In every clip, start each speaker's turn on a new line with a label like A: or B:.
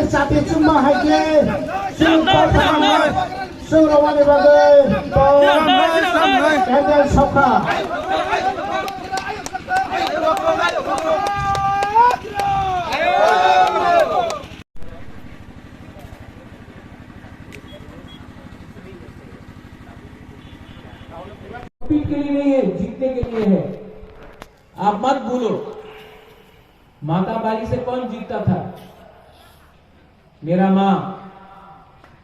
A: Sate cuma haji, Surawali bagai, Kendal Soka.
B: के लिए नहीं है, जीतने के लिए है। आप मत भूलो, माता बाली से कौन जीतता था? मेरा मां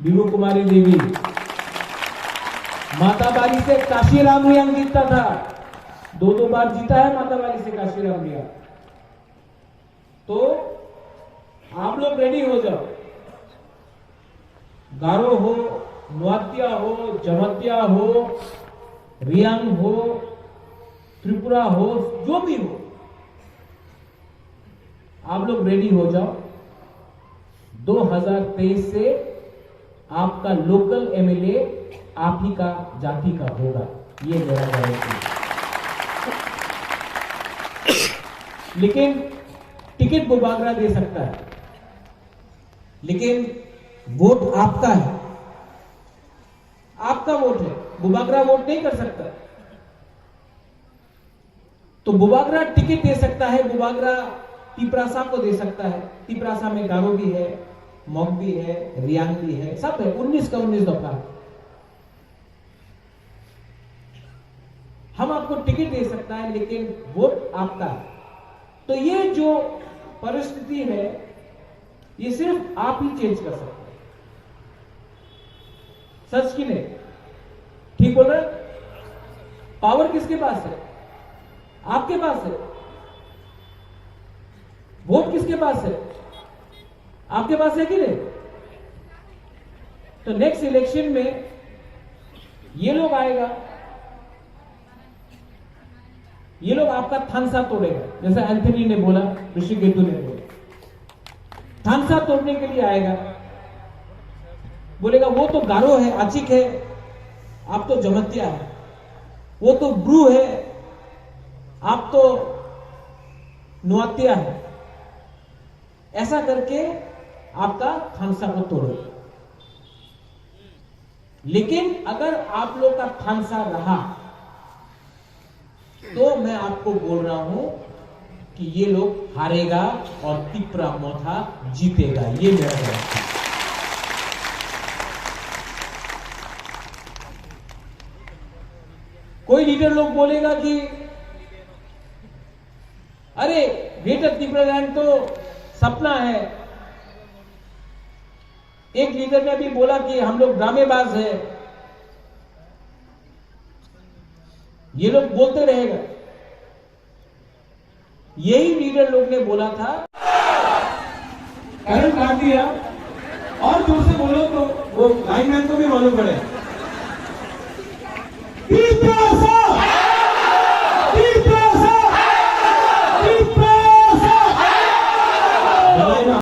B: बीरू कुमारी देवी। माता बाली से काशीराम रियांग जीतता था। दो बार जीता है माता बाली से काशीराम रियांग। तो आप लोग रेडी हो जाओ। गारो हो, नुआतिया हो, जमतिया हो, रियांग हो, त्रिपुरा हो, जो भी हो, आप लोग रेडी हो जाओ। 2023 से आपका लोकल एमएलए आप ही का जाति का होगा, ये मेरा गारंटी है। लेकिन टिकट बुबागरा दे सकता है, लेकिन वोट आपका है, आपका वोट है। बुबागरा वोट नहीं कर सकता। तो बुबागरा टिकट दे सकता है, बुबागरा तिपरासा को दे सकता है। तिपरासा में गारो भी है, मॉक भी है, रियांग भी है, सब है। 19 का 19 दफा हम आपको टिकट दे सकता है, लेकिन वोट आपका है। तो ये जो परिस्थिति है, ये सिर्फ आप ही चेंज कर सकते हैं। सच की नहीं? ठीक बोल रहे? पावर किसके पास है? आपके पास है। वोट किसके पास है? आपके पास है कि नहीं? तो नेक्स्ट इलेक्शन में ये लोग आएगा, ये लोग आपका थानसा तोड़ेगा, जैसे एंथनी ने बोला, ऋषि केतु ने बोला। थानसा तोड़ने के लिए आएगा, बोलेगा वो तो गारो है, आचिक है, आप तो जमतिया है, वो तो ब्रू है, आप तो नुआतिया है। ऐसा करके आपका थानसा को तोड़ो। लेकिन अगर आप लोग का थानसा रहा, तो मैं आपको बोल रहा हूं कि ये लोग हारेगा और तिपरा मोथा जीतेगा, ये मेरा गारंटी है। कोई लीडर लोग बोलेगा कि अरे ग्रेटर त्रिपुरालैंड तो सपना है। एक लीडर ने भी बोला कि हम लोग ड्रामेबाज है। ये लोग बोलते रहेगा। यही लीडर लोग ने बोला था, करंट काट दिया और जोर से बोलो तो वो लाइनमैन को भी मालूम पड़े।